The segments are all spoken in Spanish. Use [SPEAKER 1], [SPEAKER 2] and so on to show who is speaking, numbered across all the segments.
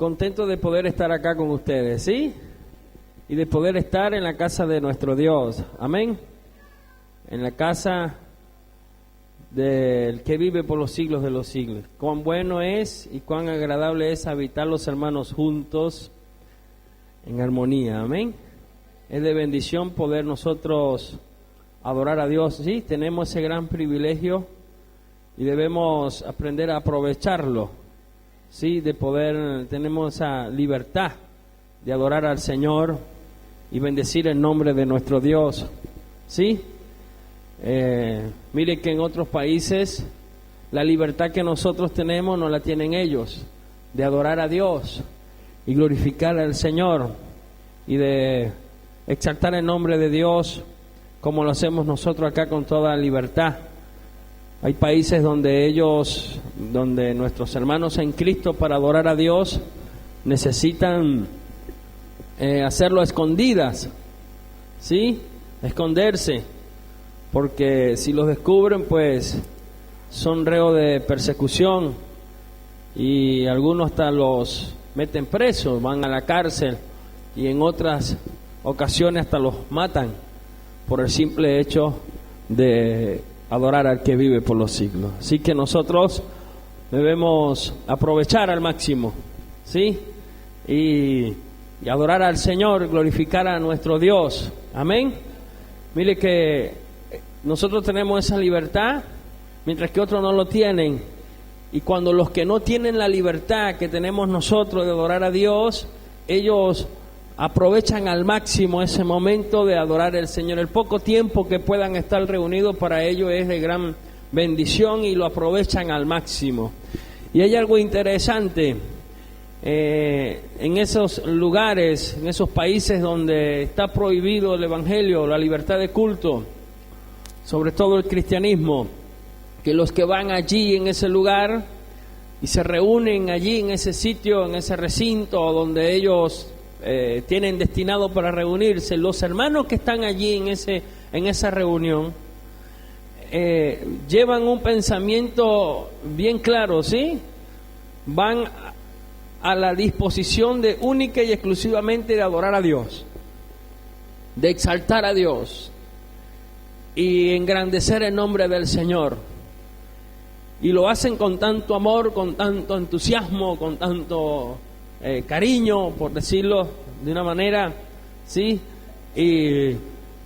[SPEAKER 1] contento de poder estar acá con ustedes, ¿sí? Y de poder estar en la casa de nuestro Dios, amén. En la casa del que vive por los siglos de los siglos. Cuán bueno es y cuán agradable es habitar los hermanos juntos en armonía, amén. Es de bendición poder nosotros adorar a Dios, ¿sí? Tenemos ese gran privilegio y debemos aprender a aprovecharlo, ¿sí? De poder, tenemos esa libertad de adorar al Señor y bendecir el nombre de nuestro Dios, ¿sí? Mire que en otros países la libertad que nosotros tenemos no la tienen ellos, de adorar a Dios y glorificar al Señor y de exaltar el nombre de Dios como lo hacemos nosotros acá con toda libertad. Hay países donde nuestros hermanos en Cristo, para adorar a Dios, necesitan hacerlo a escondidas, ¿sí? Esconderse, porque si los descubren, pues son reo de persecución y algunos hasta los meten presos, van a la cárcel y en otras ocasiones hasta los matan por el simple hecho de adorar al que vive por los siglos. Así que nosotros debemos aprovechar al máximo, ¿sí? Y adorar al Señor, glorificar a nuestro Dios, amén. Mire que nosotros tenemos esa libertad, mientras que otros no lo tienen. Y cuando los que no tienen la libertad que tenemos nosotros de adorar a Dios, ellos aprovechan al máximo ese momento de adorar al Señor. El poco tiempo que puedan estar reunidos para ellos es de gran bendición y lo aprovechan al máximo. Y hay algo interesante en esos lugares, en esos países donde está prohibido el evangelio, la libertad de culto, sobre todo el cristianismo, que los que van allí en ese lugar y se reúnen allí en ese sitio, en ese recinto donde ellos tienen destinado para reunirse, los hermanos que están allí en esa reunión llevan un pensamiento bien claro, ¿sí? Van a la disposición de única y exclusivamente de adorar a Dios, de exaltar a Dios y engrandecer el nombre del Señor. Y lo hacen con tanto amor, con tanto entusiasmo, con tanto cariño, por decirlo de una manera, ¿sí? Y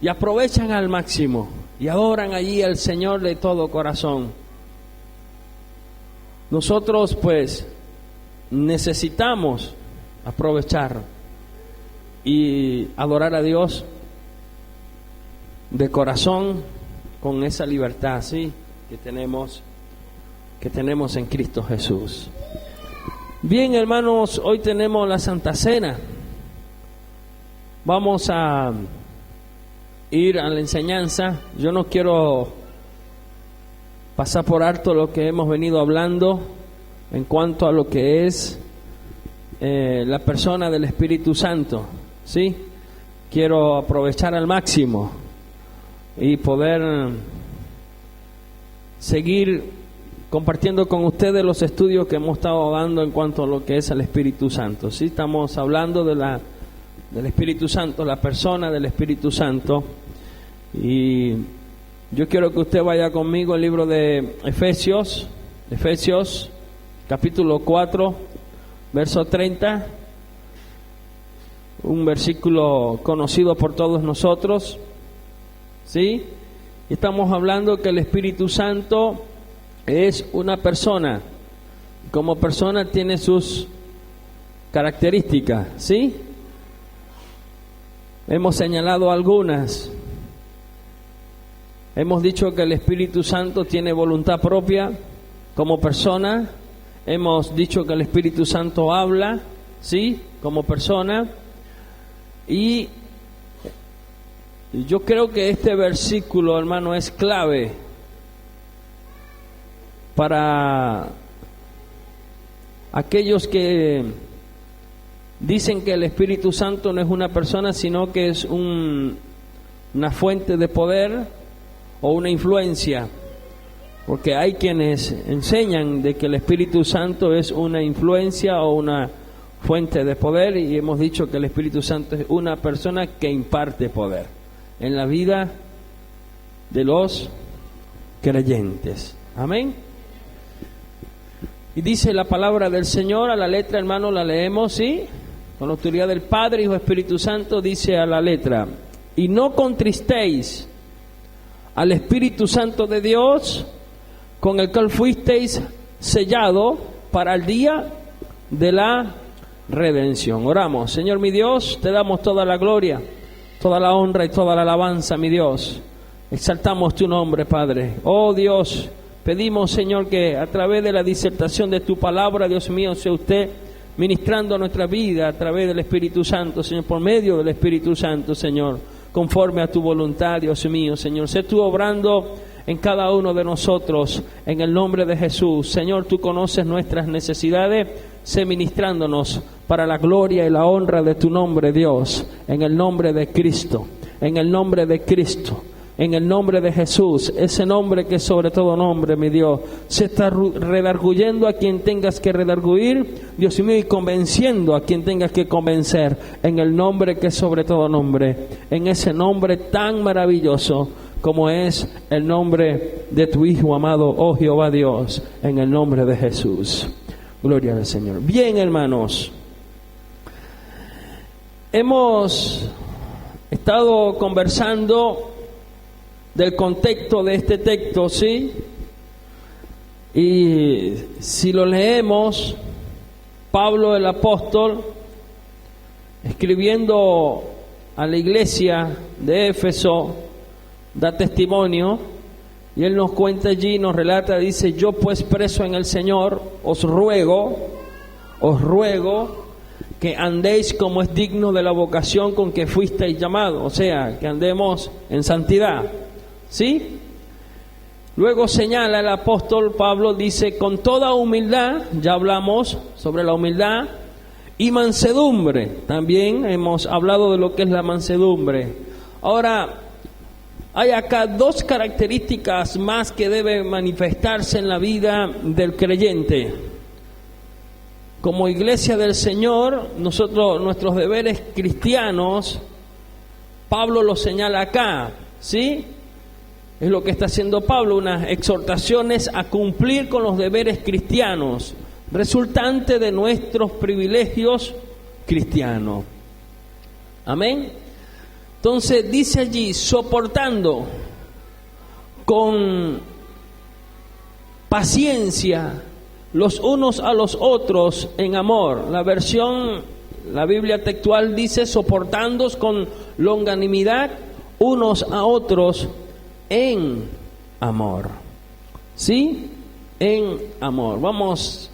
[SPEAKER 1] aprovechan al máximo y adoran allí al Señor de todo corazón. Nosotros pues necesitamos aprovechar y adorar a Dios de corazón con esa libertad, ¿sí? que tenemos en Cristo Jesús. Bien, hermanos, hoy tenemos la Santa Cena. Vamos a ir a la enseñanza. Yo no quiero pasar por alto lo que hemos venido hablando en cuanto a lo que es la persona del Espíritu Santo, ¿sí? Quiero aprovechar al máximo y poder seguir compartiendo con ustedes los estudios que hemos estado dando en cuanto a lo que es el Espíritu Santo, ¿sí? Estamos hablando del Espíritu Santo, la persona del Espíritu Santo, y yo quiero que usted vaya conmigo al libro de Efesios capítulo 4, verso 30, un versículo conocido por todos nosotros, ¿sí? Y estamos hablando que el Espíritu Santo es una persona. Como persona tiene sus características, ¿sí? Hemos señalado algunas. Hemos dicho que el Espíritu Santo tiene voluntad propia como persona. Hemos dicho que el Espíritu Santo habla, ¿sí? Como persona. Y yo creo que este versículo, hermano, es clave para aquellos que dicen que el Espíritu Santo no es una persona, sino que es una fuente de poder o una influencia, porque hay quienes enseñan de que el Espíritu Santo es una influencia o una fuente de poder, y hemos dicho que el Espíritu Santo es una persona que imparte poder en la vida de los creyentes. Amén. Y dice la palabra del Señor a la letra, hermano, la leemos, ¿sí? Con la autoridad del Padre, Hijo, Espíritu Santo, dice a la letra: y no contristéis al Espíritu Santo de Dios, con el cual fuisteis sellado para el día de la redención. Oramos. Señor mi Dios, te damos toda la gloria, toda la honra y toda la alabanza, mi Dios. Exaltamos tu nombre, Padre. Oh Dios, pedimos, Señor, que a través de la disertación de tu palabra, Dios mío, sea usted ministrando a nuestra vida a través del Espíritu Santo, Señor, por medio del Espíritu Santo, Señor, conforme a tu voluntad, Dios mío, Señor. Sé tú obrando en cada uno de nosotros, en el nombre de Jesús. Señor, tú conoces nuestras necesidades, sé ministrándonos para la gloria y la honra de tu nombre, Dios, en el nombre de Cristo, en el nombre de Cristo, en el nombre de Jesús, ese nombre que es sobre todo nombre, mi Dios. Se está redarguyendo a quien tengas que redarguir, Dios mío, y convenciendo a quien tengas que convencer, en el nombre que es sobre todo nombre, en ese nombre tan maravilloso como es el nombre de tu Hijo amado, oh Jehová Dios, en el nombre de Jesús. Gloria al Señor. Bien, hermanos, hemos estado conversando del contexto de este texto, ¿sí? Y si lo leemos, Pablo el apóstol, escribiendo a la iglesia de Éfeso, da testimonio, y él nos cuenta allí, nos relata, dice: yo pues preso en el Señor, os ruego que andéis como es digno de la vocación con que fuisteis llamados, o sea, que andemos en santidad, ¿sí? Luego señala el apóstol Pablo, dice: con toda humildad, ya hablamos sobre la humildad, y mansedumbre, también hemos hablado de lo que es la mansedumbre. Ahora, hay acá dos características más que deben manifestarse en la vida del creyente. Como iglesia del Señor, nosotros, nuestros deberes cristianos, Pablo los señala acá, ¿sí? Es lo que está haciendo Pablo, unas exhortaciones a cumplir con los deberes cristianos, resultante de nuestros privilegios cristianos. Amén. Entonces dice allí: soportando con paciencia los unos a los otros en amor. La Biblia textual dice: soportándoos con longanimidad unos a otros en amor. ¿Sí? En amor. Vamos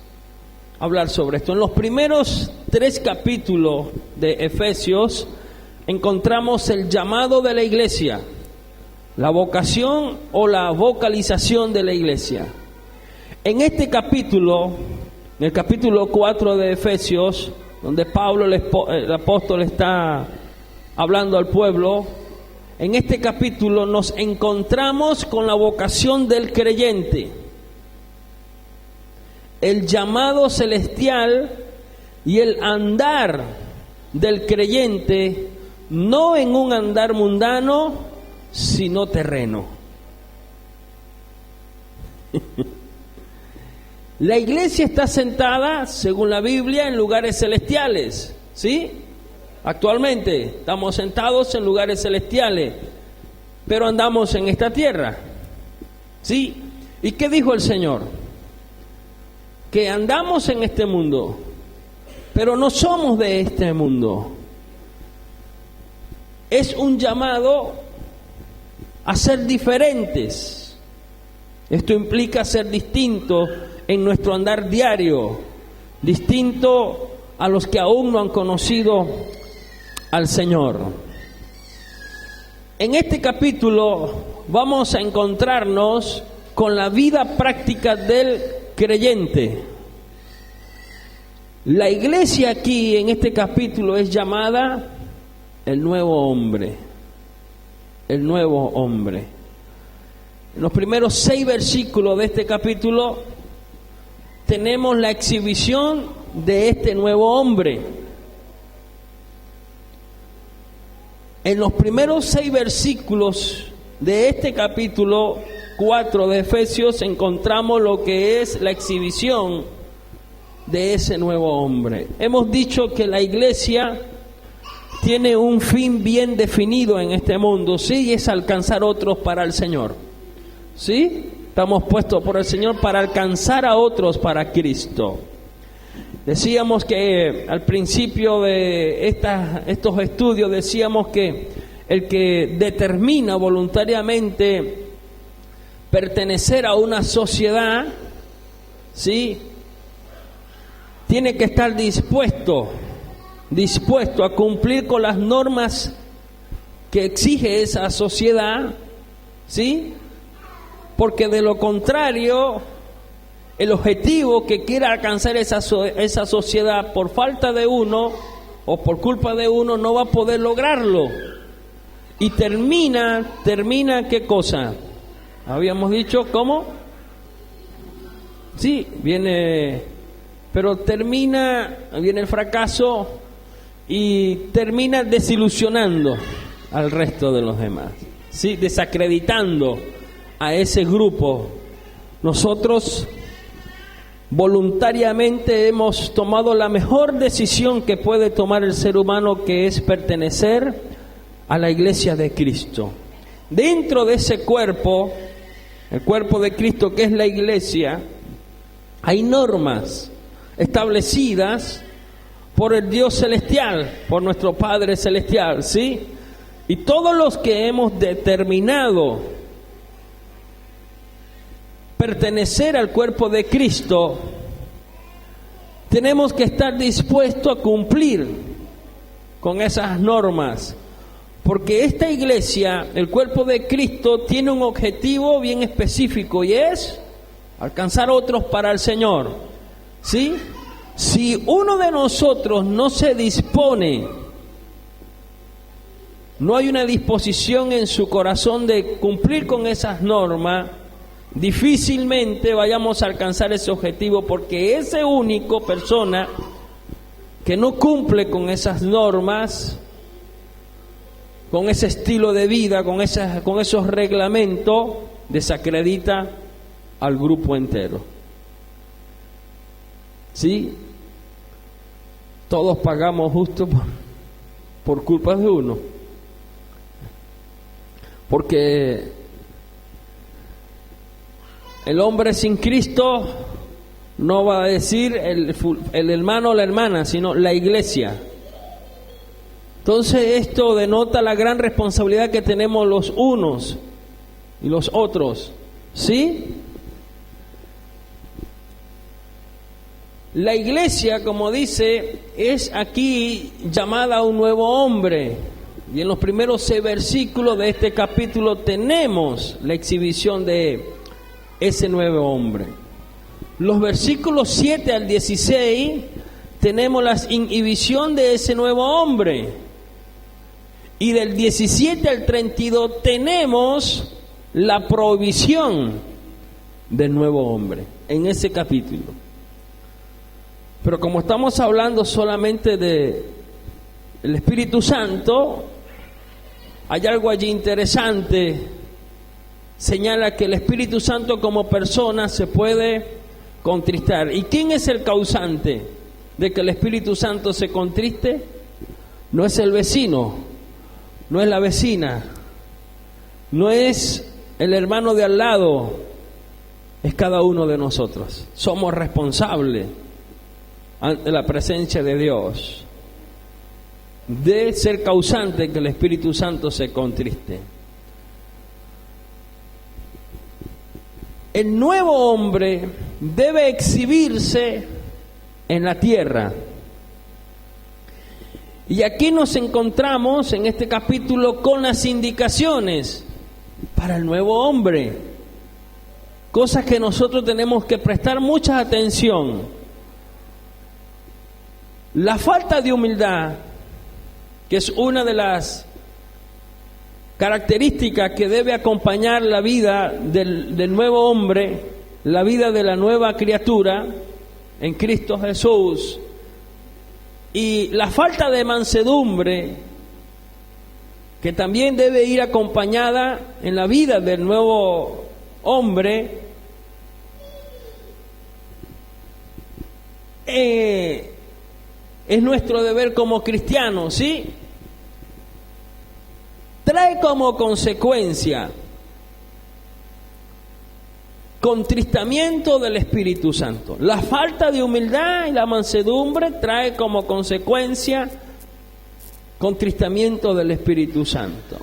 [SPEAKER 1] a hablar sobre esto. En los primeros 3 capítulos de Efesios encontramos el llamado de la iglesia, la vocación o la vocalización de la iglesia. En este capítulo, en el capítulo 4 de Efesios, donde Pablo el apóstol está hablando al pueblo, en este capítulo nos encontramos con la vocación del creyente, el llamado celestial y el andar del creyente, no en un andar mundano, sino terreno. La iglesia está sentada, según la Biblia, en lugares celestiales, ¿sí? Actualmente estamos sentados en lugares celestiales, pero andamos en esta tierra, ¿sí? ¿Y qué dijo el Señor? Que andamos en este mundo, pero no somos de este mundo. Es un llamado a ser diferentes. Esto implica ser distintos en nuestro andar diario, distinto a los que aún no han conocido al Señor. En este capítulo vamos a encontrarnos con la vida práctica del creyente. La iglesia aquí en este capítulo es llamada el nuevo hombre. El nuevo hombre. En los primeros 6 versículos de este capítulo tenemos la exhibición de este nuevo hombre. En los primeros 6 versículos de este capítulo 4 de Efesios encontramos lo que es la exhibición de ese nuevo hombre. Hemos dicho que la iglesia tiene un fin bien definido en este mundo, sí, y es alcanzar otros para el Señor. ¿Sí? Estamos puestos por el Señor para alcanzar a otros para Cristo. Decíamos que al principio de estos estudios, decíamos que el que determina voluntariamente pertenecer a una sociedad, ¿sí?, tiene que estar dispuesto a cumplir con las normas que exige esa sociedad, ¿sí? Porque de lo contrario, el objetivo que quiera alcanzar esa sociedad por falta de uno o por culpa de uno no va a poder lograrlo. Y termina, ¿qué cosa? Habíamos dicho, ¿cómo? Sí, viene el fracaso y termina desilusionando al resto de los demás, ¿sí? Desacreditando a ese grupo. Nosotros voluntariamente hemos tomado la mejor decisión que puede tomar el ser humano, que es pertenecer a la iglesia de Cristo. Dentro de ese cuerpo, el cuerpo de Cristo que es la iglesia, hay normas establecidas por el Dios celestial, por nuestro Padre celestial, ¿sí? Y todos los que hemos determinado pertenecer al cuerpo de Cristo, tenemos que estar dispuestos a cumplir con esas normas, porque esta iglesia, el cuerpo de Cristo, tiene un objetivo bien específico y es alcanzar otros para el Señor, ¿sí? Si uno de nosotros no se dispone, no hay una disposición en su corazón de cumplir con esas normas, difícilmente vayamos a alcanzar ese objetivo, porque ese único persona que no cumple con esas normas, con ese estilo de vida, con esos reglamentos, desacredita al grupo entero. ¿Sí? Todos pagamos justo por culpa de uno. Porque el hombre sin Cristo no va a decir el hermano o la hermana, sino la iglesia. Entonces esto denota la gran responsabilidad que tenemos los unos y los otros, ¿sí? La iglesia, como dice, es aquí llamada a un nuevo hombre. Y en los primeros 6 versículos de este capítulo tenemos la exhibición de ese nuevo hombre. Los versículos 7 al 16 tenemos la inhibición de ese nuevo hombre. Y del 17 al 32 tenemos la provisión del nuevo hombre en ese capítulo. Pero como estamos hablando solamente del Espíritu Santo, hay algo allí interesante. Señala que el Espíritu Santo como persona se puede contristar. ¿Y quién es el causante de que el Espíritu Santo se contriste? No es el vecino, no es la vecina, no es el hermano de al lado, es cada uno de nosotros. Somos responsables ante la presencia de Dios de ser causante que el Espíritu Santo se contriste. El nuevo hombre debe exhibirse en la tierra. Y aquí nos encontramos en este capítulo con las indicaciones para el nuevo hombre, cosas que nosotros tenemos que prestar mucha atención. La falta de humildad, que es una de las características que debe acompañar la vida del nuevo hombre, la vida de la nueva criatura, en Cristo Jesús. Y la falta de mansedumbre, que también debe ir acompañada en la vida del nuevo hombre, es nuestro deber como cristianos, ¿sí? Trae como consecuencia contristamiento del Espíritu Santo. La falta de humildad y la mansedumbre trae como consecuencia contristamiento del Espíritu Santo.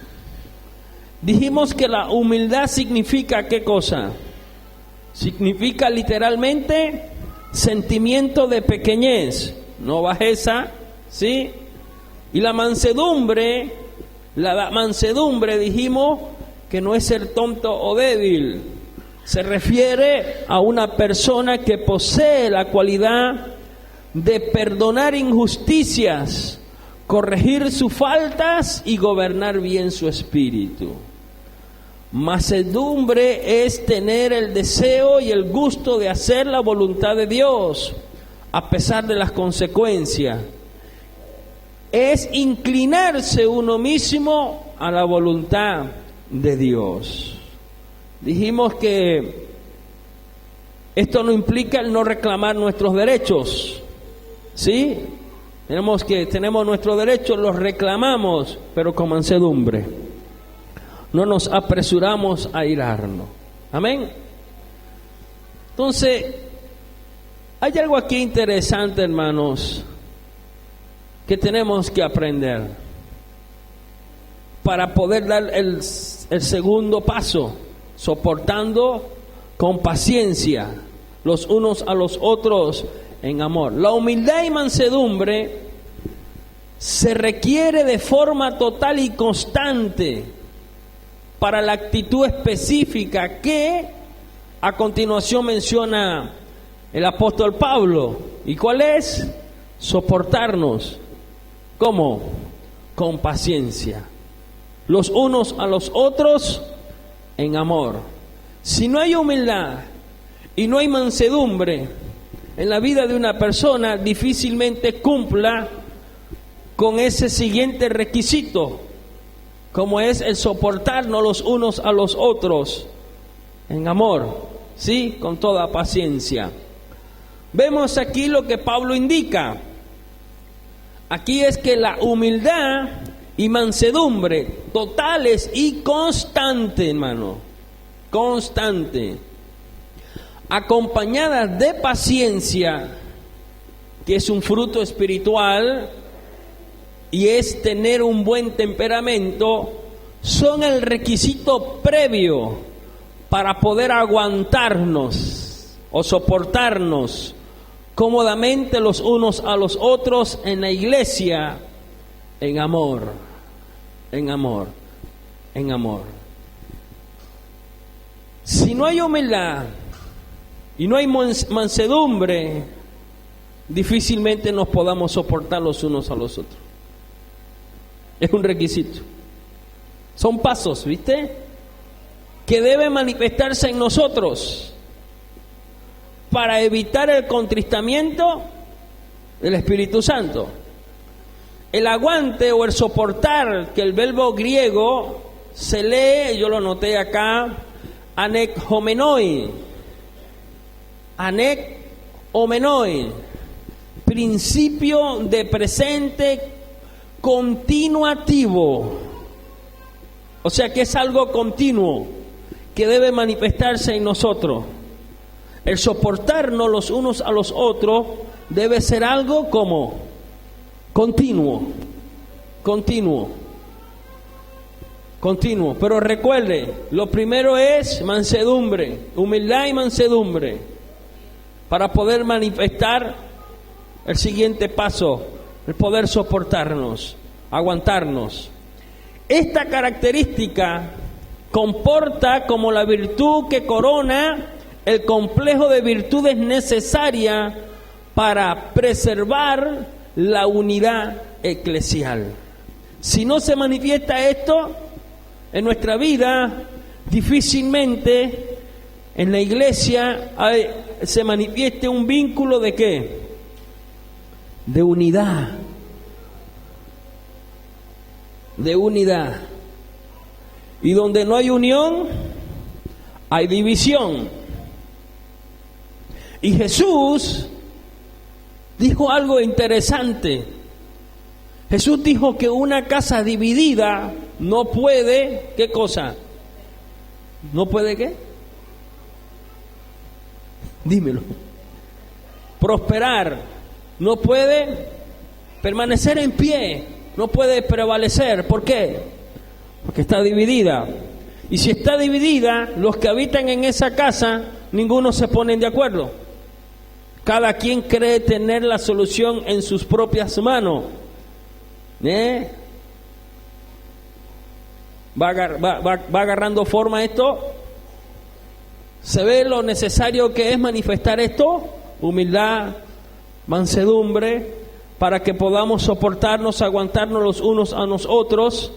[SPEAKER 1] Dijimos que la humildad significa ¿qué cosa? Significa literalmente sentimiento de pequeñez, no bajeza, ¿sí? Y la mansedumbre dijimos que no es ser tonto o débil. Se refiere a una persona que posee la cualidad de perdonar injusticias, corregir sus faltas y gobernar bien su espíritu. Mansedumbre es tener el deseo y el gusto de hacer la voluntad de Dios, a pesar de las consecuencias. Es inclinarse uno mismo a la voluntad de Dios. Dijimos que esto no implica el no reclamar nuestros derechos, ¿sí? Tenemos nuestros derechos, los reclamamos, pero con mansedumbre. No nos apresuramos a irarnos. Amén. Entonces, hay algo aquí interesante, hermanos, que tenemos que aprender para poder dar el segundo paso, soportando con paciencia los unos a los otros en amor. La humildad y mansedumbre se requiere de forma total y constante para la actitud específica que a continuación menciona el apóstol Pablo. ¿Y cuál es? Soportarnos. ¿Cómo? Con paciencia. Los unos a los otros en amor. Si no hay humildad y no hay mansedumbre en la vida de una persona, difícilmente cumpla con ese siguiente requisito, como es el soportarnos los unos a los otros en amor, ¿sí? Con toda paciencia. Vemos aquí lo que Pablo indica. Aquí es que la humildad y mansedumbre totales y constante, hermano, constante, acompañadas de paciencia, que es un fruto espiritual y es tener un buen temperamento, son el requisito previo para poder aguantarnos o soportarnos cómodamente los unos a los otros en la iglesia, en amor, en amor, en amor. Si no hay humildad y no hay mansedumbre, difícilmente nos podamos soportar los unos a los otros. Es un requisito. Son pasos, ¿viste? Que deben manifestarse en nosotros para evitar el contristamiento del Espíritu Santo. El aguante o el soportar, que el verbo griego se lee, yo lo anoté acá, anekhomenoi. Anekhomenoi, principio de presente continuativo. O sea que es algo continuo que debe manifestarse en nosotros. El soportarnos los unos a los otros debe ser algo como continuo. Pero recuerde, lo primero es mansedumbre, humildad y mansedumbre, para poder manifestar el siguiente paso, el poder soportarnos, aguantarnos. Esta característica comporta como la virtud que corona el complejo de virtudes necesarias para preservar la unidad eclesial. Si no se manifiesta esto en nuestra vida, difícilmente en la iglesia se manifieste un vínculo de ¿qué? De unidad. De unidad. Y donde no hay unión, hay división. Y Jesús dijo algo interesante. Jesús dijo que una casa dividida no puede, ¿qué cosa? ¿No puede qué? Dímelo. Prosperar. No puede permanecer en pie. No puede prevalecer. ¿Por qué? Porque está dividida. Y si está dividida, los que habitan en esa casa, ninguno se ponen de acuerdo. Cada quien cree tener la solución en sus propias manos. Va agarrando forma esto. ¿Se ve lo necesario que es manifestar esto? Humildad, mansedumbre, para que podamos soportarnos, aguantarnos los unos a los otros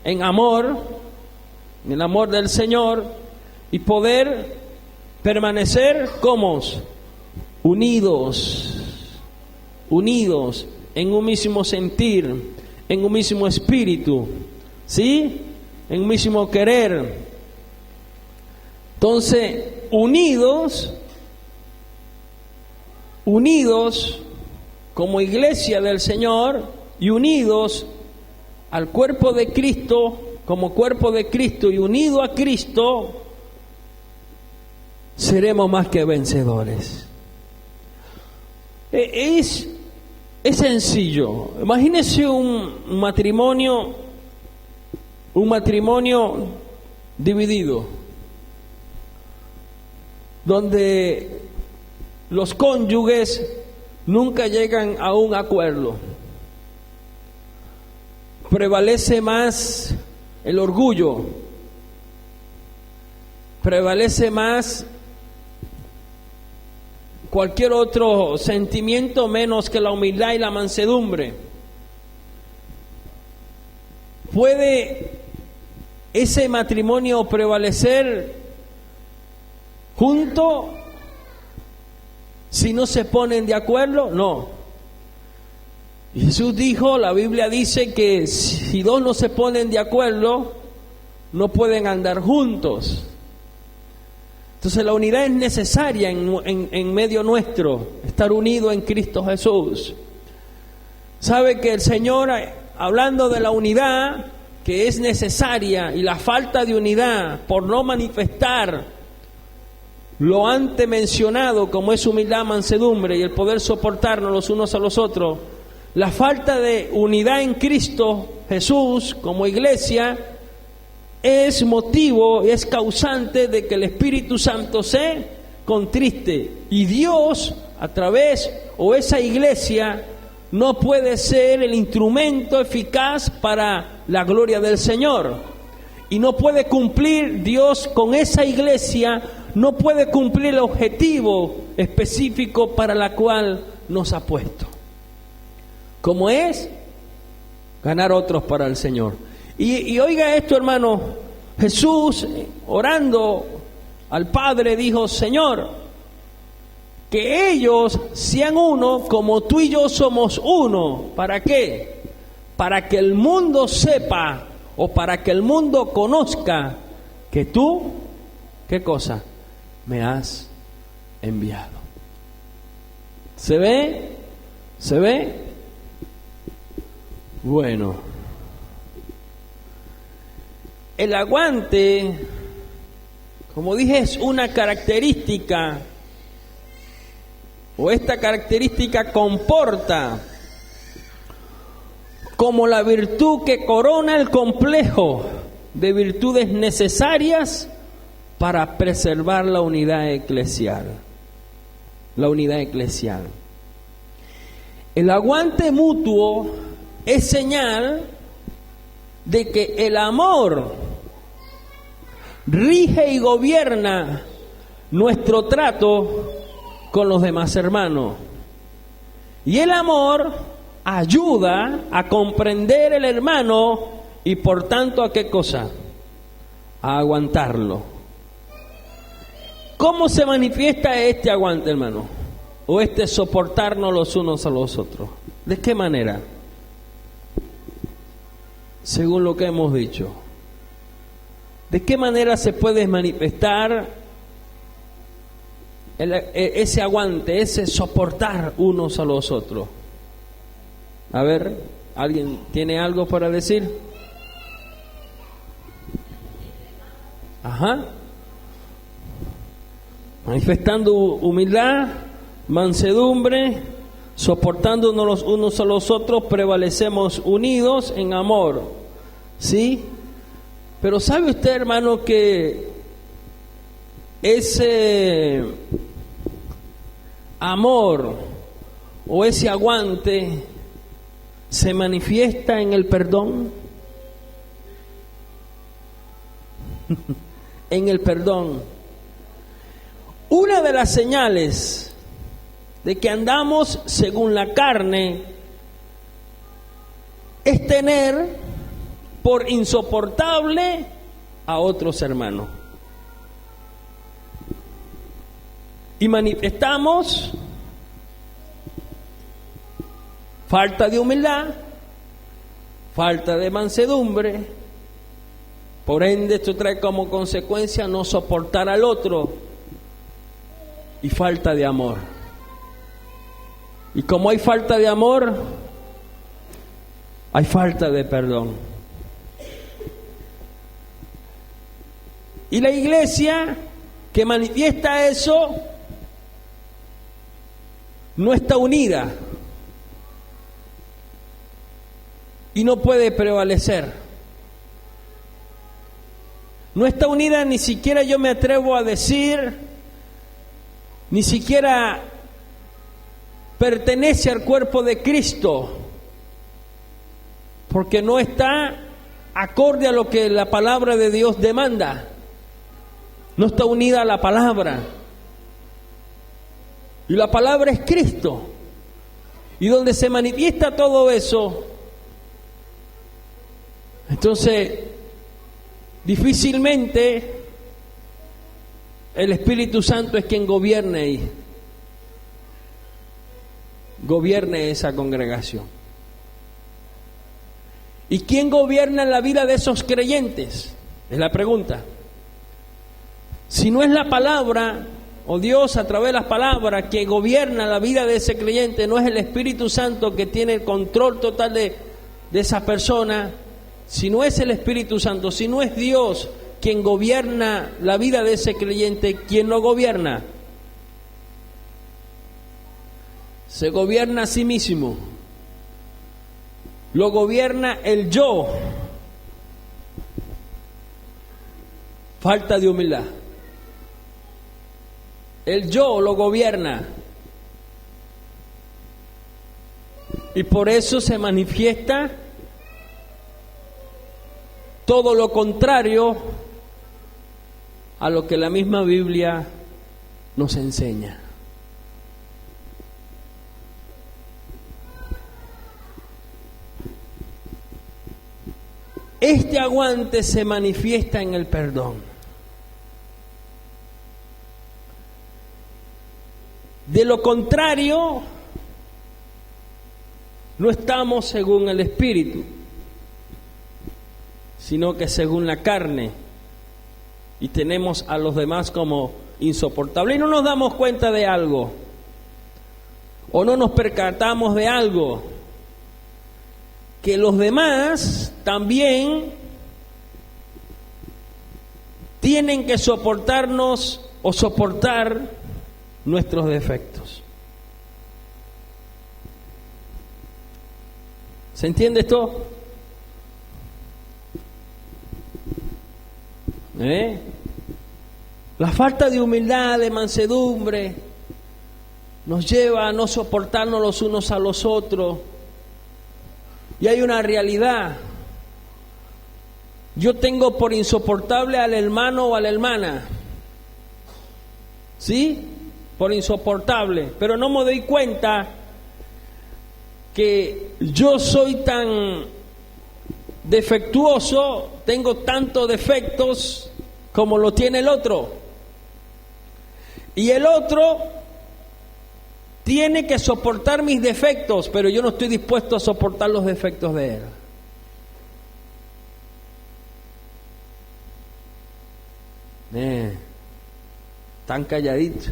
[SPEAKER 1] en amor, en el amor del Señor, y poder permanecer como unidos en un mismo sentir, en un mismo espíritu, ¿sí? En un mismo querer. Entonces, unidos como iglesia del Señor y unidos al cuerpo de Cristo, como cuerpo de Cristo y unido a Cristo, seremos más que vencedores. Es sencillo. Imagínese un matrimonio dividido, donde los cónyuges nunca llegan a un acuerdo. Prevalece más el orgullo, prevalece más cualquier otro sentimiento menos que la humildad y la mansedumbre. ¿Puede ese matrimonio prevalecer junto si no se ponen de acuerdo? No. Jesús dijo, la Biblia dice que si dos no se ponen de acuerdo, no pueden andar juntos. Entonces la unidad es necesaria en medio nuestro, estar unido en Cristo Jesús. Sabe que el Señor, hablando de la unidad que es necesaria y la falta de unidad por no manifestar lo antes mencionado, como es humildad, mansedumbre y el poder soportarnos los unos a los otros, la falta de unidad en Cristo Jesús como iglesia es motivo, es causante de que el Espíritu Santo se contriste. Y Dios, a través, o esa iglesia, no puede ser el instrumento eficaz para la gloria del Señor. Y no puede cumplir Dios con esa iglesia, no puede cumplir el objetivo específico para la cual nos ha puesto. Como es ganar otros para el Señor. Y oiga esto, hermano, Jesús, orando al Padre, dijo, Señor, que ellos sean uno como tú y yo somos uno. ¿Para qué? Para que el mundo sepa, o para que el mundo conozca que tú, ¿qué cosa? Me has enviado. ¿Se ve? ¿Se ve? Bueno, el aguante, como dije, es una característica, o esta característica comporta como la virtud que corona el complejo de virtudes necesarias para preservar la unidad eclesial. La unidad eclesial. El aguante mutuo es señal de que el amor rige y gobierna nuestro trato con los demás hermanos. Y el amor ayuda a comprender el hermano y por tanto ¿a qué cosa? A aguantarlo. ¿Cómo se manifiesta este aguante, hermano? O este soportarnos los unos a los otros. ¿De qué manera? Según lo que hemos dicho. ¿De qué manera se puede manifestar ese aguante, ese soportar unos a los otros? A ver, ¿alguien tiene algo para decir? Ajá. Manifestando humildad, mansedumbre, soportándonos los unos a los otros, prevalecemos unidos en amor. ¿Sí? Pero ¿sabe usted, hermano, que ese amor o ese aguante se manifiesta en el perdón? En el perdón. Una de las señales de que andamos según la carne es tener por insoportable a otros hermanos. Y manifestamos falta de humildad, falta de mansedumbre. Por ende, esto trae como consecuencia no soportar al otro y falta de amor. Y como hay falta de amor, hay falta de perdón. Y la iglesia que manifiesta eso no está unida y no puede prevalecer. No está unida, ni siquiera yo me atrevo a decir, ni siquiera pertenece al cuerpo de Cristo, porque no está acorde a lo que la palabra de Dios demanda. No está unida a la palabra. Y la palabra es Cristo. Y donde se manifiesta todo eso, entonces difícilmente el Espíritu Santo es quien gobierne esa congregación. ¿Y quién gobierna en la vida de esos creyentes? Es la pregunta. Si no es la palabra, o Dios a través de las palabras que gobierna la vida de ese creyente, no es el Espíritu Santo que tiene el control total de esa persona, si no es el Espíritu Santo, si no es Dios quien gobierna la vida de ese creyente, ¿quién lo gobierna? Se gobierna a sí mismo. Lo gobierna el yo. Falta de humildad. El yo lo gobierna. Y por eso se manifiesta todo lo contrario a lo que la misma Biblia nos enseña. Este aguante se manifiesta en el perdón. De lo contrario, no estamos según el Espíritu, sino que según la carne, y tenemos a los demás como insoportables. Y no nos damos cuenta de algo, o no nos percatamos de algo, que los demás también tienen que soportarnos o soportar nuestros defectos. ¿Se entiende esto? La falta de humildad, de mansedumbre, nos lleva a no soportarnos los unos a los otros. Y hay una realidad. Yo tengo por insoportable al hermano o a la hermana. ¿Sí? Por insoportable. Pero no me doy cuenta que yo soy tan defectuoso, tengo tantos defectos como lo tiene el otro. Y el otro tiene que soportar mis defectos, pero yo no estoy dispuesto a soportar los defectos de él. Tan calladito.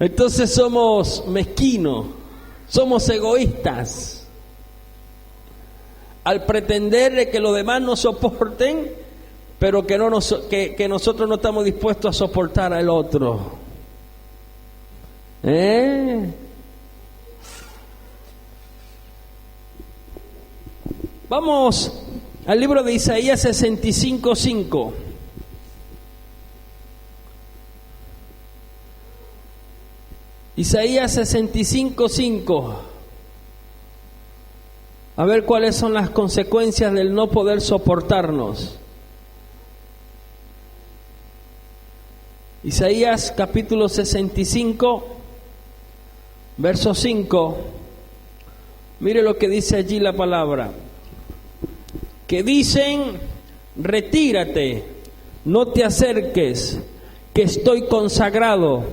[SPEAKER 1] Entonces somos mezquinos, somos egoístas. Al pretender de que los demás nos soporten, pero que nosotros no estamos dispuestos a soportar al otro. Vamos al libro de Isaías 65:5. Isaías 65:5. A ver cuáles son las consecuencias del no poder soportarnos. Isaías capítulo 65, verso 5. Mire lo que dice allí la palabra. Que dicen: retírate, no te acerques, que estoy consagrado.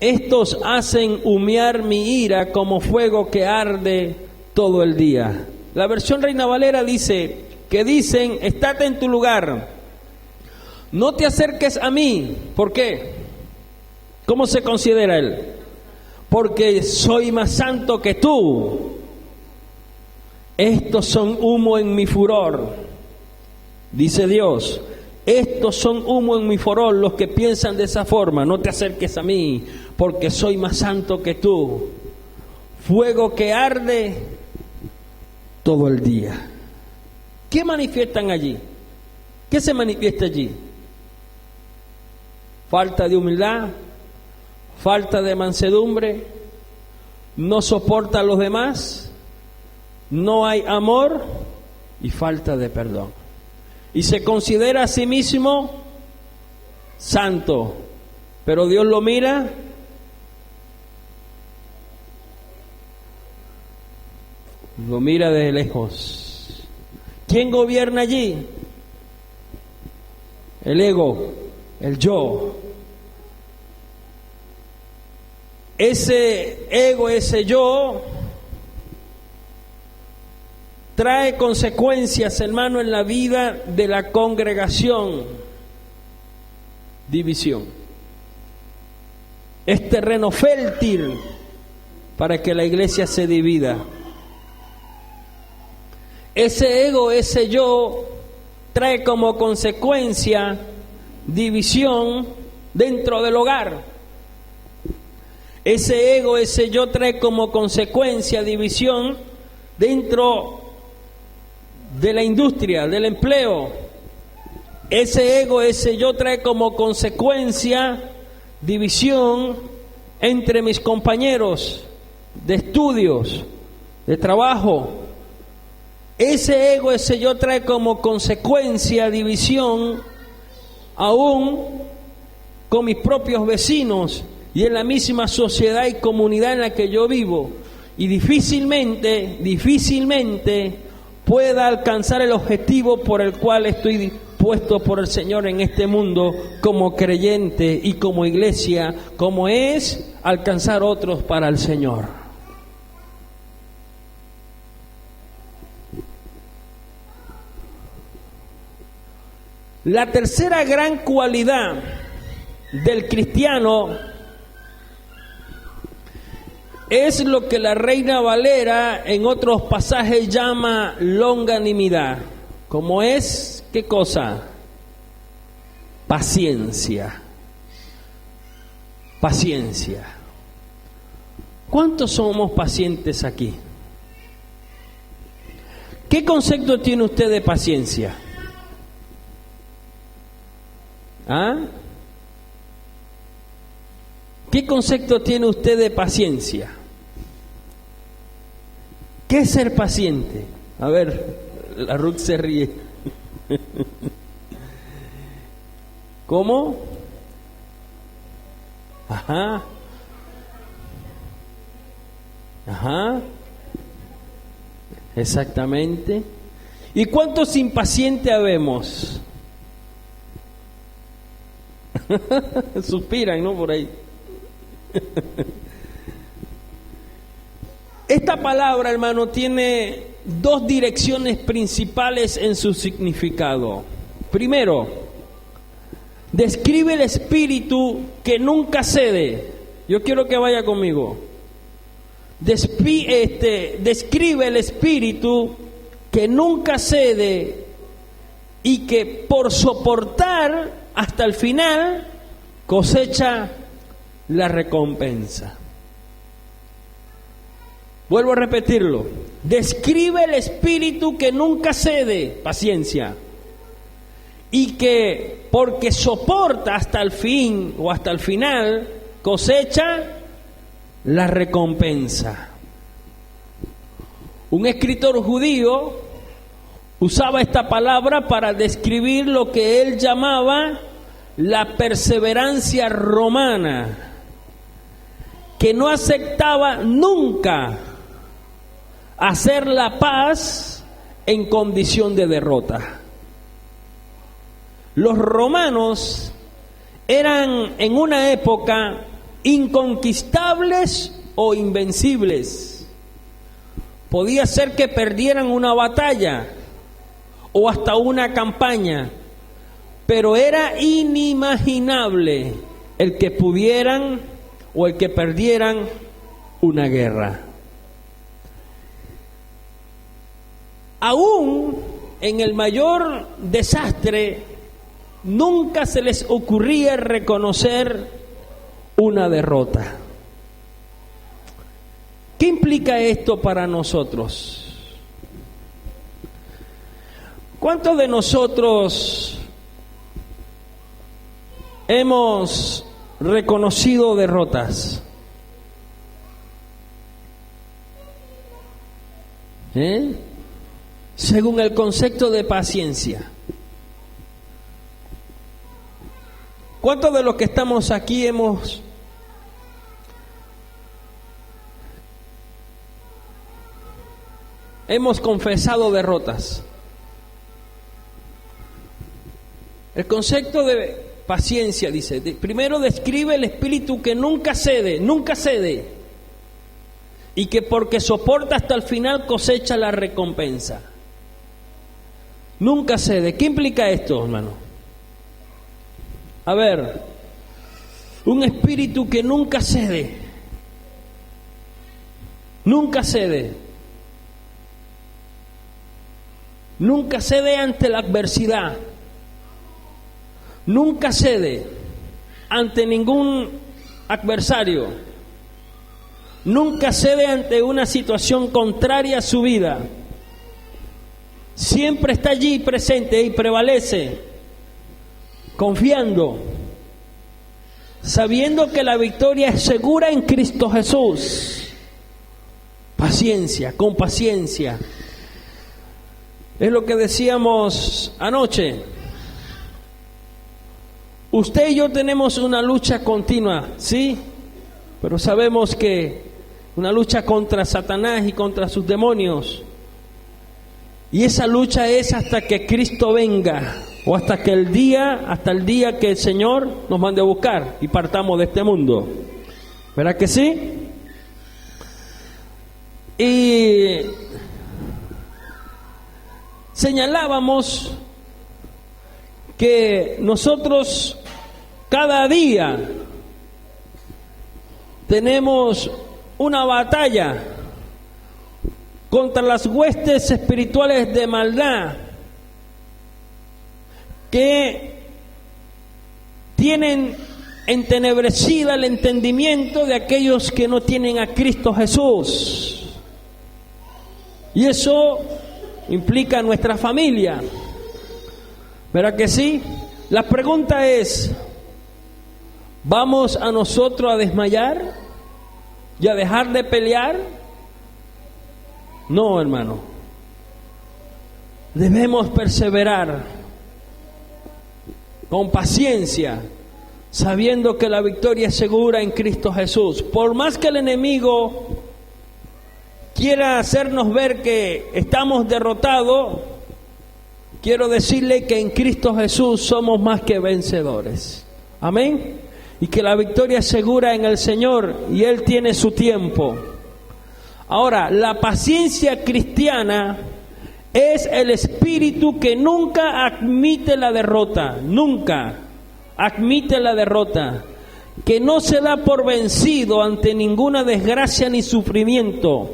[SPEAKER 1] Estos hacen humear mi ira como fuego que arde todo el día. La versión Reina Valera dice que dicen: estate en tu lugar, no te acerques a mí. ¿Por qué? ¿Cómo se considera él? Porque soy más santo que tú. Estos son humo en mi furor, dice Dios. Estos son humo en mi furor, los que piensan de esa forma. No te acerques a mí, porque soy más santo que tú. Fuego que arde todo el día. ¿Qué manifiestan allí? ¿Qué se manifiesta allí? Falta de humildad, falta de mansedumbre, no soporta a los demás, no hay amor y falta de perdón. Y se considera a sí mismo santo, pero Dios lo mira de lejos. ¿Quién gobierna allí? El ego, el yo. Ese ego, ese yo, trae consecuencias, hermano, en la vida de la congregación. División. Es terreno fértil para que la iglesia se divida. Ese ego, ese yo, trae como consecuencia división dentro del hogar. Ese ego, ese yo, trae como consecuencia división dentro de la industria, del empleo. Ese ego, ese yo, trae como consecuencia división entre mis compañeros de estudios, de trabajo. Ese ego, ese yo, trae como consecuencia división aún con mis propios vecinos y en la misma sociedad y comunidad en la que yo vivo. Y difícilmente pueda alcanzar el objetivo por el cual estoy puesto por el Señor en este mundo como creyente y como iglesia, como es alcanzar otros para el Señor. La tercera gran cualidad del cristiano es lo que la Reina Valera en otros pasajes llama longanimidad. ¿Cómo es? ¿Qué cosa? Paciencia. Paciencia. ¿Cuántos somos pacientes aquí? ¿Qué concepto tiene usted de paciencia? ¿Ah? ¿Qué concepto tiene usted de paciencia? ¿Qué es ser paciente? A ver, la Ruth se ríe. ¿Cómo? Ajá. Exactamente. ¿Y cuántos impacientes habemos? Suspiran, ¿no? Por ahí. Esta palabra, hermano, tiene dos direcciones principales en su significado. Primero, describe el espíritu que nunca cede. Yo quiero que vaya conmigo. Describe el espíritu que nunca cede y que por soportar hasta el final cosecha la recompensa. Vuelvo a repetirlo. Describe el espíritu que nunca cede, paciencia, y que porque soporta hasta el fin o hasta el final cosecha la recompensa. Un escritor judío usaba esta palabra para describir lo que él llamaba la perseverancia romana, que no aceptaba nunca hacer la paz en condición de derrota. Los romanos eran en una época inconquistables o invencibles. Podía ser que perdieran una batalla o hasta una campaña, pero era inimaginable el que pudieran o el que perdieran una guerra. Aún en el mayor desastre, nunca se les ocurría reconocer una derrota. ¿Qué implica esto para nosotros? ¿Cuántos de nosotros hemos reconocido derrotas? Según el concepto de paciencia. ¿Cuántos de los que estamos aquí hemos confesado derrotas? El concepto de paciencia, dice, primero describe el espíritu que nunca cede, y que porque soporta hasta el final cosecha la recompensa. Nunca cede. ¿Qué implica esto, hermano? A ver, un espíritu que nunca cede, nunca cede ante la adversidad, nunca cede ante ningún adversario, nunca cede ante una situación contraria a su vida, siempre está allí presente y prevalece, confiando, sabiendo que la victoria es segura en Cristo Jesús. Paciencia, con paciencia. Es lo que decíamos anoche. Usted y yo tenemos una lucha continua, ¿sí? Pero sabemos que una lucha contra Satanás y contra sus demonios. Y esa lucha es hasta que Cristo venga, o hasta el día que el Señor nos mande a buscar y partamos de este mundo. ¿Verdad que sí? Y señalábamos que nosotros cada día tenemos una batalla contra las huestes espirituales de maldad que tienen entenebrecida el entendimiento de aquellos que no tienen a Cristo Jesús. Y eso implica nuestra familia. ¿Verdad que sí? La pregunta es, ¿vamos a nosotros a desmayar y a dejar de pelear? No, hermano. Debemos perseverar con paciencia, sabiendo que la victoria es segura en Cristo Jesús. Por más que el enemigo quiera hacernos ver que estamos derrotados, quiero decirle que en Cristo Jesús somos más que vencedores. Amén. Y que la victoria es segura en el Señor y Él tiene su tiempo. Ahora, la paciencia cristiana es el espíritu que nunca admite la derrota, nunca admite la derrota, que no se da por vencido ante ninguna desgracia ni sufrimiento,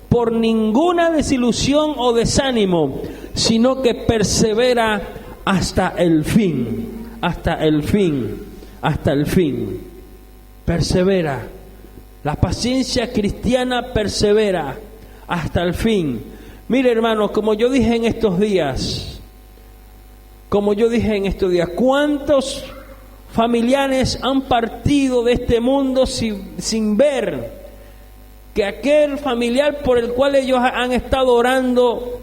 [SPEAKER 1] por ninguna desilusión o desánimo, sino que persevera hasta el fin, hasta el fin, hasta el fin. Persevera. La paciencia cristiana persevera hasta el fin. Mire, hermanos, como yo dije en estos días, ¿cuántos familiares han partido de este mundo sin ver que aquel familiar por el cual ellos han estado orando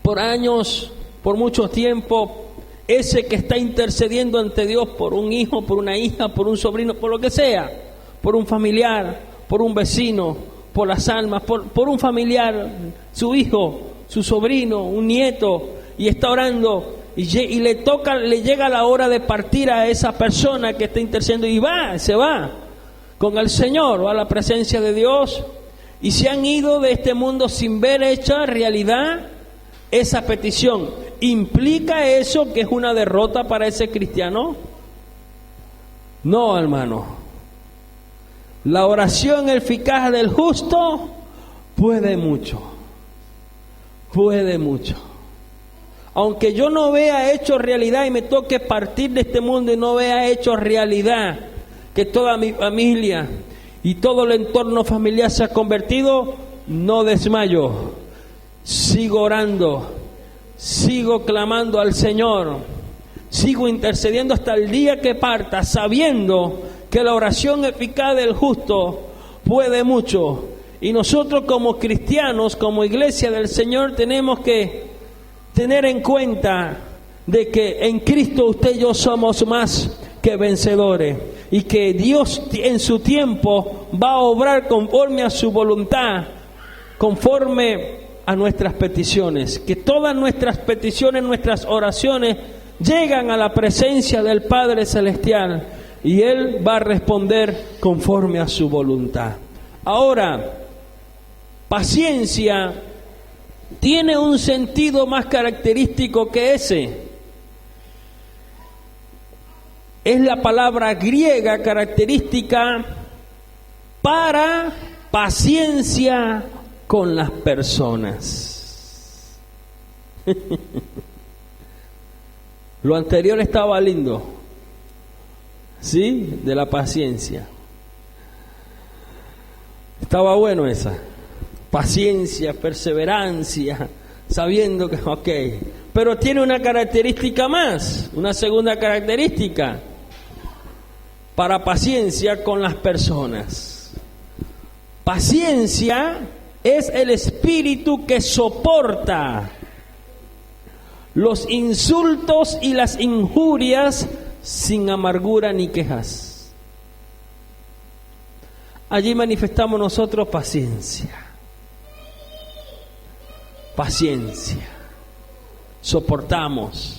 [SPEAKER 1] por años, por mucho tiempo, ese que está intercediendo ante Dios por un hijo, por una hija, por un sobrino, por lo que sea, por un familiar, por un vecino, por las almas, por un familiar, su hijo, su sobrino, un nieto, y está orando, y le llega la hora de partir a esa persona que está intercediendo, y se va con el Señor, va a la presencia de Dios, y se han ido de este mundo sin ver hecha realidad esa petición. ¿Implica eso que es una derrota para ese cristiano? No, hermano. La oración eficaz del justo puede mucho. Puede mucho. Aunque yo no vea hecho realidad y me toque partir de este mundo y no vea hecho realidad que toda mi familia y todo el entorno familiar se ha convertido, no desmayo. Sigo orando, sigo clamando al Señor, sigo intercediendo hasta el día que parta, sabiendo que la oración eficaz del justo puede mucho. Y nosotros como cristianos, como iglesia del Señor, tenemos que tener en cuenta de que en Cristo usted y yo somos más que vencedores, y que Dios en su tiempo va a obrar conforme a su voluntad, conforme a nuestras peticiones, que todas nuestras peticiones, nuestras oraciones llegan a la presencia del Padre Celestial y Él va a responder conforme a su voluntad. Ahora, paciencia tiene un sentido más característico que ese. Es la palabra griega característica para paciencia con las personas. Lo anterior estaba lindo, ¿sí? De la paciencia. Estaba bueno esa. Paciencia, perseverancia, sabiendo que, ok. Pero tiene una característica más, una segunda característica. Para paciencia con las personas. Paciencia es el espíritu que soporta los insultos y las injurias sin amargura ni quejas. Allí manifestamos nosotros paciencia. Paciencia. Soportamos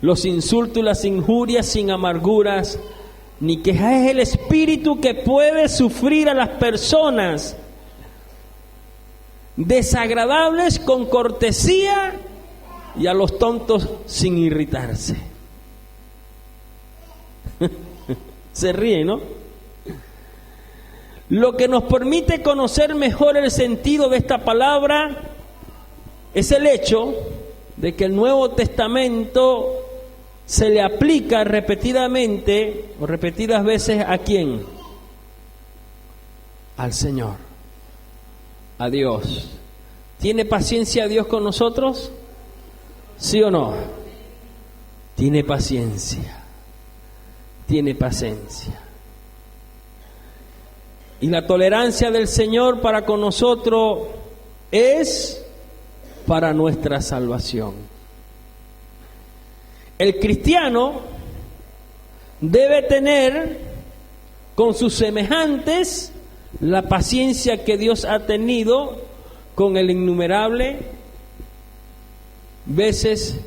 [SPEAKER 1] los insultos y las injurias sin amarguras ni quejas. Es el espíritu que puede sufrir a las personas desagradables con cortesía y a los tontos sin irritarse. Se ríe, ¿no? Lo que nos permite conocer mejor el sentido de esta palabra es el hecho de que el Nuevo Testamento se le aplica repetidamente o repetidas veces ¿a quién? Al Señor, a Dios. ¿Tiene paciencia Dios con nosotros? ¿Sí o no? Tiene paciencia. Tiene paciencia. Y la tolerancia del Señor para con nosotros es para nuestra salvación. El cristiano debe tener con sus semejantes la paciencia que Dios ha tenido con el innumerable veces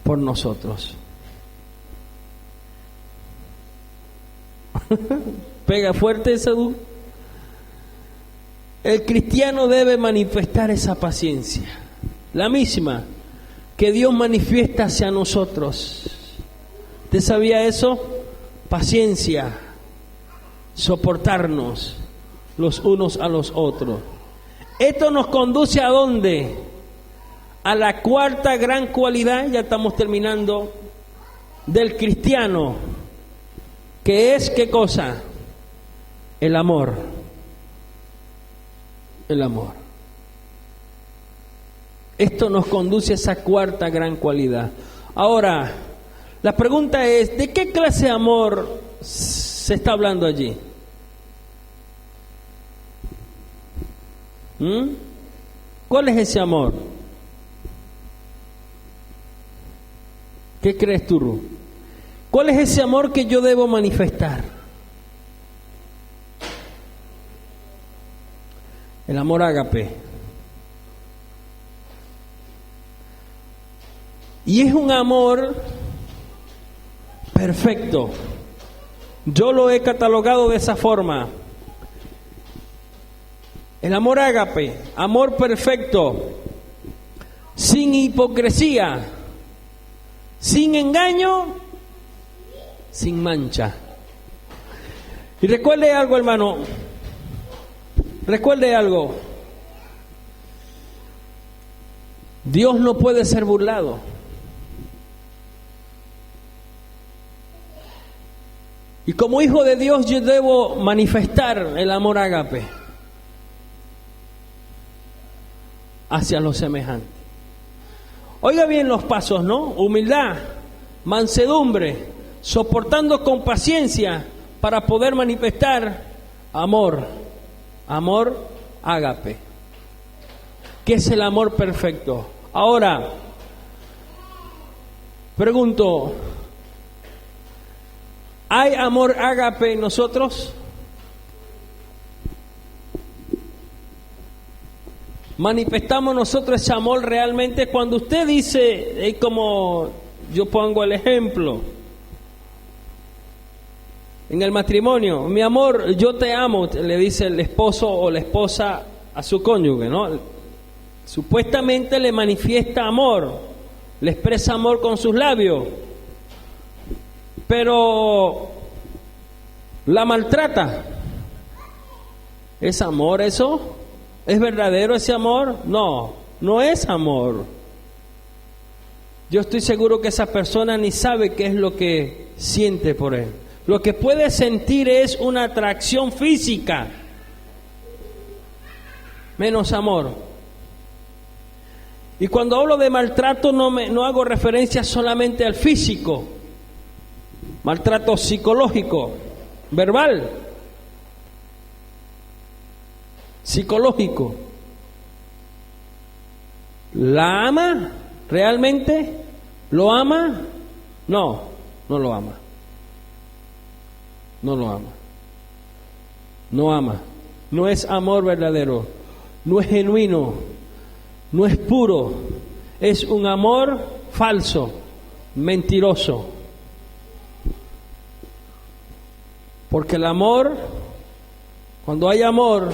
[SPEAKER 1] por nosotros. Pega fuerte eso. El cristiano debe manifestar esa paciencia, la misma que Dios manifiesta hacia nosotros. ¿Usted sabía eso? Paciencia, soportarnos los unos a los otros. Esto nos conduce ¿a dónde? A la cuarta gran cualidad, ya estamos terminando, del cristiano, que es, ¿qué cosa? El amor. El amor. Esto nos conduce a esa cuarta gran cualidad. Ahora, la pregunta es, ¿de qué clase de amor se está hablando allí? ¿Cuál es ese amor? ¿Qué crees tú, Ru? ¿Cuál es ese amor que yo debo manifestar? El amor ágape. Y es un amor perfecto. Yo lo he catalogado de esa forma. El amor ágape, amor perfecto, sin hipocresía, sin engaño, sin mancha. Y recuerde algo, hermano. Recuerde algo. Dios no puede ser burlado. Y como hijo de Dios yo debo manifestar el amor ágape hacia los semejantes. Oiga bien los pasos, ¿no? Humildad, mansedumbre, soportando con paciencia para poder manifestar amor. Amor ágape, que es el amor perfecto. Ahora, pregunto, ¿hay amor ágape en nosotros? ¿Manifestamos nosotros ese amor realmente? Cuando usted dice, como yo pongo el ejemplo, en el matrimonio, mi amor, yo te amo, le dice el esposo o la esposa a su cónyuge, ¿no? Supuestamente le manifiesta amor, le expresa amor con sus labios, pero la maltrata. ¿Es amor eso? ¿Es verdadero ese amor? No, no es amor. Yo estoy seguro que esa persona ni sabe qué es lo que siente por él. Lo que puede sentir es una atracción física, menos amor. Y cuando hablo de maltrato no hago referencia solamente al físico, maltrato psicológico, verbal, psicológico. ¿La ama realmente? ¿Lo ama? No, no lo ama. No lo ama. No ama. No es amor verdadero. No es genuino. No es puro. Es un amor falso, mentiroso. Porque el amor, cuando hay amor,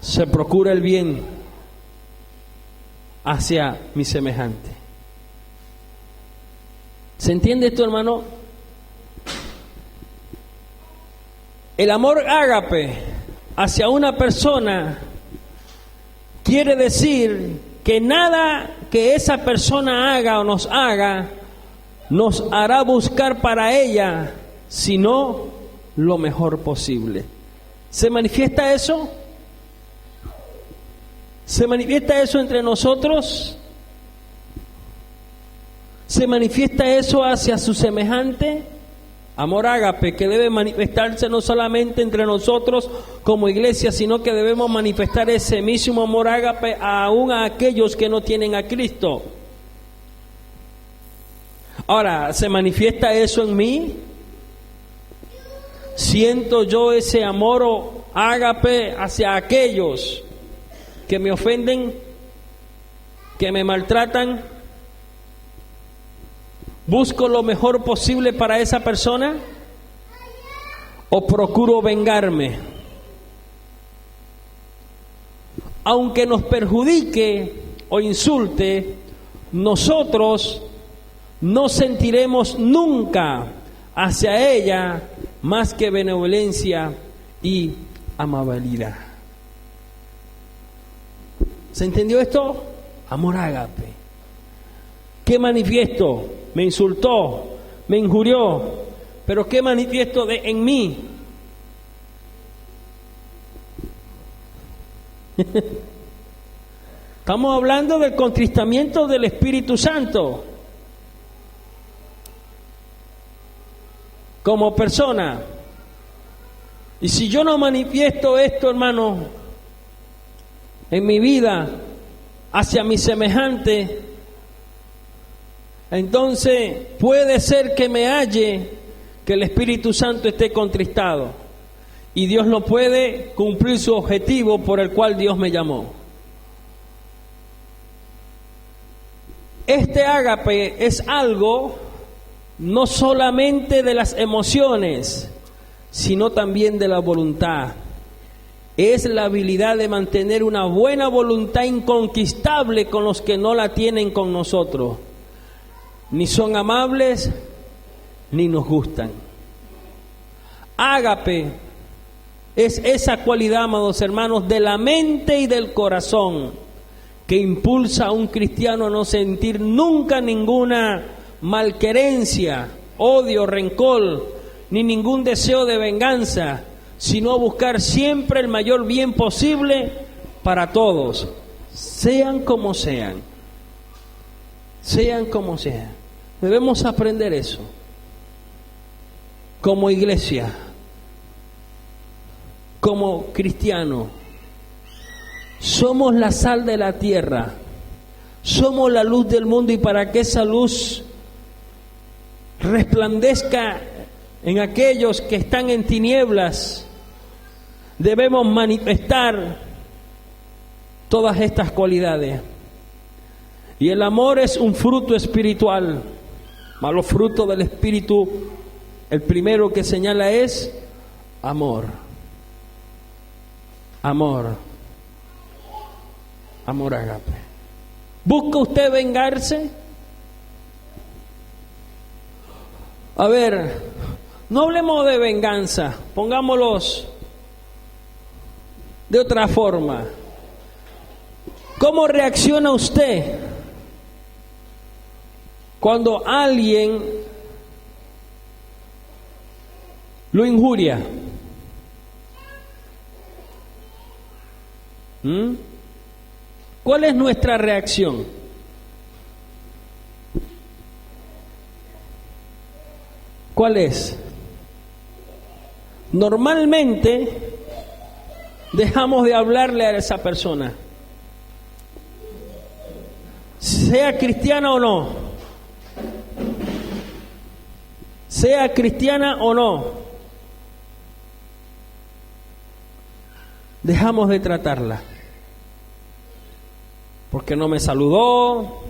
[SPEAKER 1] se procura el bien hacia mi semejante. ¿Se entiende esto, hermano? El amor ágape hacia una persona quiere decir que nada que esa persona haga o nos haga nos hará buscar para ella sino lo mejor posible. ¿Se manifiesta eso? ¿Se manifiesta eso entre nosotros? ¿Se manifiesta eso hacia su semejante? Amor ágape que debe manifestarse no solamente entre nosotros como iglesia, sino que debemos manifestar ese mismo amor ágape aún a aquellos que no tienen a Cristo. Ahora, ¿se manifiesta eso en mí? ¿Siento yo ese amor ágape hacia aquellos que me ofenden, que me maltratan? ¿Busco lo mejor posible para esa persona o procuro vengarme? Aunque nos perjudique o insulte, nosotros no sentiremos nunca hacia ella más que benevolencia y amabilidad. ¿Se entendió esto? Amor ágape. ¿Qué manifiesto? Me insultó, me injurió, pero ¿qué manifiesto en mí? Estamos hablando del contristamiento del Espíritu Santo. Como persona. Y si yo no manifiesto esto, hermano, en mi vida, hacia mi semejante, entonces puede ser que me halle que el Espíritu Santo esté contristado. Y Dios no puede cumplir su objetivo por el cual Dios me llamó. Este ágape es algo no solamente de las emociones, sino también de la voluntad. Es la habilidad de mantener una buena voluntad inconquistable con los que no la tienen con nosotros. Ni son amables, ni nos gustan. Ágape es esa cualidad, amados hermanos, de la mente y del corazón, que impulsa a un cristiano a no sentir nunca ninguna malquerencia, odio, rencor, ni ningún deseo de venganza, sino a buscar siempre el mayor bien posible para todos, sean como sean. Sean como sean. Debemos aprender eso. Como iglesia, como cristiano, somos la sal de la tierra, somos la luz del mundo, y para que esa luz resplandezca en aquellos que están en tinieblas, debemos manifestar todas estas cualidades. Y el amor es un fruto espiritual, mas los frutos del Espíritu, el primero que señala es amor. Amor. Amor ágape. ¿Busca usted vengarse? A ver, no hablemos de venganza, pongámoslos de otra forma. ¿Cómo reacciona usted cuando alguien lo injuria? ¿Cuál es nuestra reacción? ¿Cuál es? Normalmente dejamos de hablarle a esa persona, sea cristiana o no, sea cristiana o no, dejamos de tratarla. Porque no me saludó,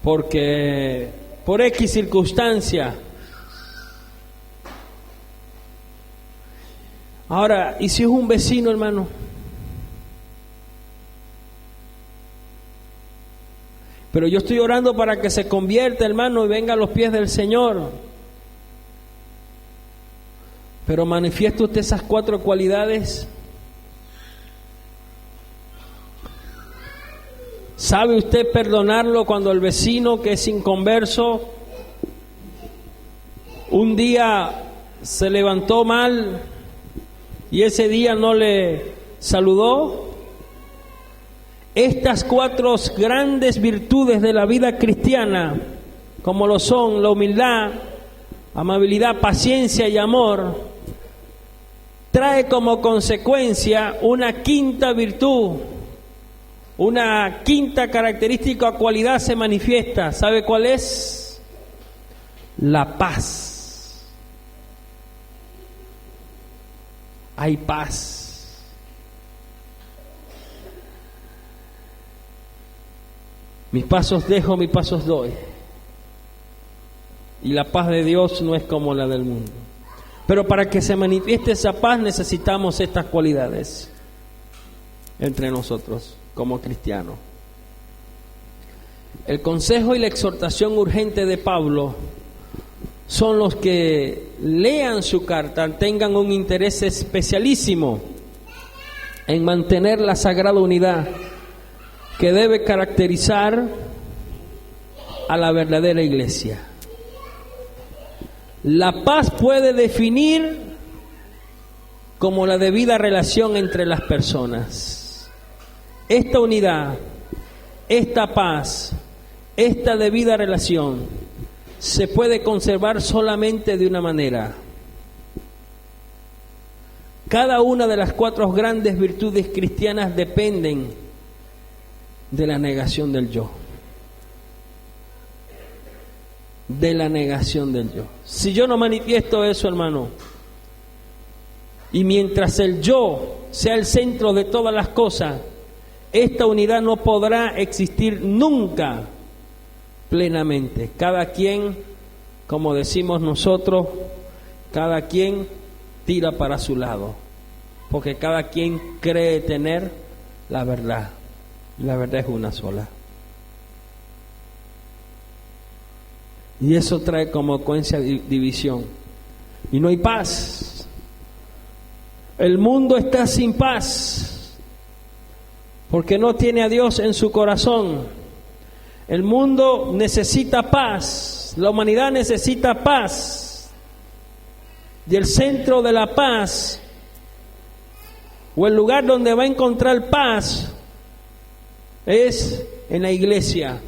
[SPEAKER 1] porque por X circunstancia. Ahora, ¿y si es un vecino, hermano? Pero yo estoy orando para que se convierta, hermano, y venga a los pies del Señor. Pero manifiesta usted esas 4 cualidades. ¿Sabe usted perdonarlo cuando el vecino que es inconverso un día se levantó mal y ese día no le saludó? Estas 4 grandes virtudes de la vida cristiana, como lo son la humildad, amabilidad, paciencia y amor, trae como consecuencia una quinta virtud. Una quinta característica o cualidad se manifiesta. ¿Sabe cuál es? La paz. Hay paz. Mis pasos dejo, mis pasos doy. Y la paz de Dios no es como la del mundo. Pero para que se manifieste esa paz necesitamos estas cualidades entre nosotros como cristianos. El consejo y la exhortación urgente de Pablo son los que lean su carta, tengan un interés especialísimo en mantener la sagrada unidad que debe caracterizar a la verdadera iglesia. La paz puede definir como la debida relación entre las personas. Esta unidad, esta paz, esta debida relación se puede conservar solamente de una manera. Cada una de las 4 grandes virtudes cristianas dependen de la negación del yo. De la negación del yo. Si yo no manifiesto eso, hermano, y mientras el yo sea el centro de todas las cosas, esta unidad no podrá existir nunca plenamente. Cada quien, como decimos nosotros, cada quien tira para su lado, porque cada quien cree tener la verdad. La verdad es una sola. Y eso trae como consecuencia división. Y no hay paz. El mundo está sin paz, porque no tiene a Dios en su corazón. El mundo necesita paz. La humanidad necesita paz. Y el centro de la paz, o el lugar donde va a encontrar paz, es en la iglesia.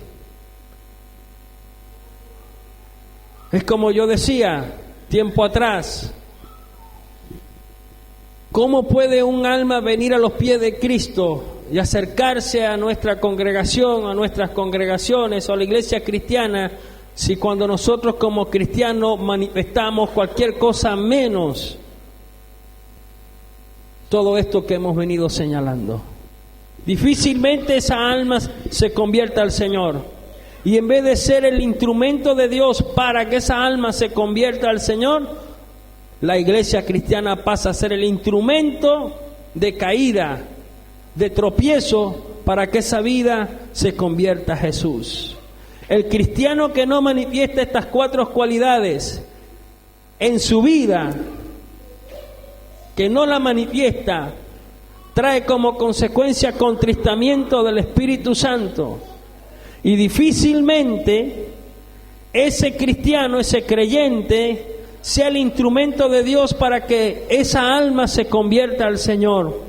[SPEAKER 1] Es como yo decía tiempo atrás, ¿cómo puede un alma venir a los pies de Cristo y acercarse a nuestra congregación, a nuestras congregaciones o a la iglesia cristiana, si cuando nosotros como cristianos manifestamos cualquier cosa menos todo esto que hemos venido señalando? Difícilmente esa alma se convierta al Señor. Y en vez de ser el instrumento de Dios para que esa alma se convierta al Señor, la iglesia cristiana pasa a ser el instrumento de caída, de tropiezo, para que esa vida se convierta a Jesús. El cristiano que no manifiesta estas 4 cualidades en su vida, que no la manifiesta, trae como consecuencia contristamiento del Espíritu Santo. Y difícilmente ese cristiano, ese creyente, sea el instrumento de Dios para que esa alma se convierta al Señor.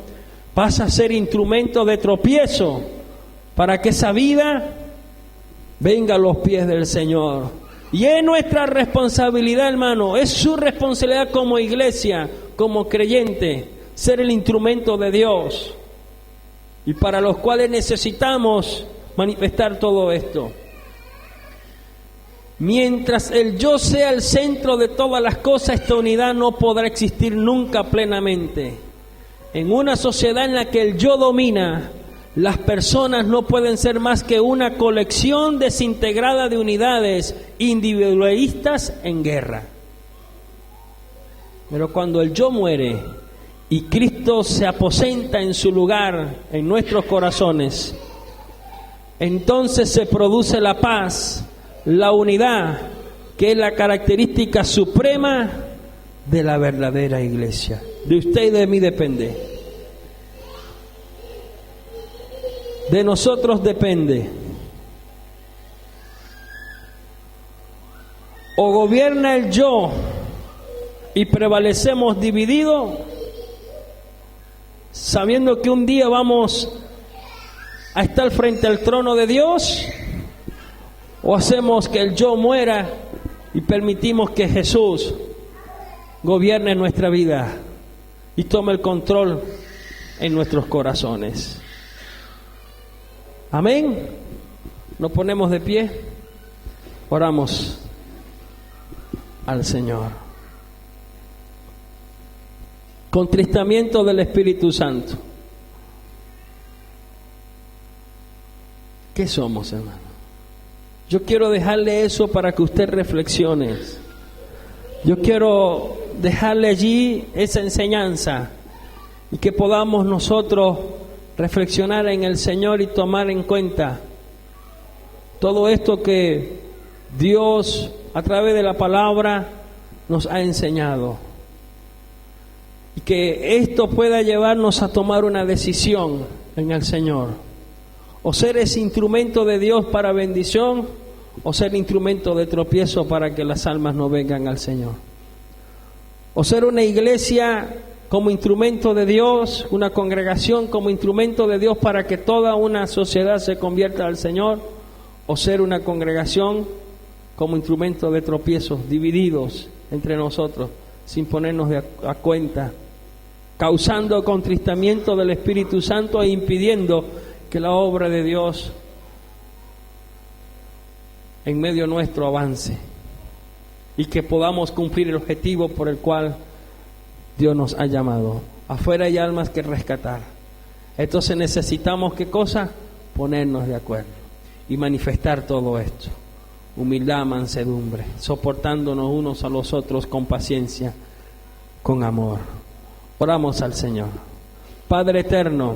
[SPEAKER 1] Pasa a ser instrumento de tropiezo para que esa vida venga a los pies del Señor. Y es nuestra responsabilidad, hermano, es su responsabilidad como iglesia, como creyente, ser el instrumento de Dios. Y para los cuales necesitamos manifestar todo esto. Mientras el yo sea el centro de todas las cosas, esta unidad no podrá existir nunca plenamente. En una sociedad en la que el yo domina, las personas no pueden ser más que una colección desintegrada de unidades individualistas en guerra. Pero cuando el yo muere y Cristo se aposenta en su lugar en nuestros corazones, entonces se produce la paz, la unidad, que es la característica suprema de la verdadera iglesia. De usted y de mí depende. De nosotros depende. O gobierna el yo y prevalecemos divididos, sabiendo que un día vamos a estar frente al trono de Dios, o hacemos que el yo muera y permitimos que Jesús gobierne nuestra vida y tome el control en nuestros corazones. Amén. Nos ponemos de pie, oramos al Señor. Contristamiento del Espíritu Santo. ¿Qué somos, hermano? Yo quiero dejarle eso para que usted reflexione. Yo quiero dejarle allí esa enseñanza y que podamos nosotros reflexionar en el Señor y tomar en cuenta todo esto que Dios a través de la palabra nos ha enseñado. Y que esto pueda llevarnos a tomar una decisión en el Señor. O ser ese instrumento de Dios para bendición, o ser instrumento de tropiezo para que las almas no vengan al Señor. O ser una iglesia como instrumento de Dios, una congregación como instrumento de Dios para que toda una sociedad se convierta al Señor, o ser una congregación como instrumento de tropiezos, divididos entre nosotros, sin ponernos a cuenta, causando contristamiento del Espíritu Santo e impidiendo que la obra de Dios en medio nuestro avance y que podamos cumplir el objetivo por el cual Dios nos ha llamado. Afuera hay almas que rescatar. Entonces necesitamos, ¿qué cosa? Ponernos de acuerdo y manifestar todo esto. Humildad, mansedumbre, soportándonos unos a los otros con paciencia, con amor. Oramos al Señor. Padre eterno,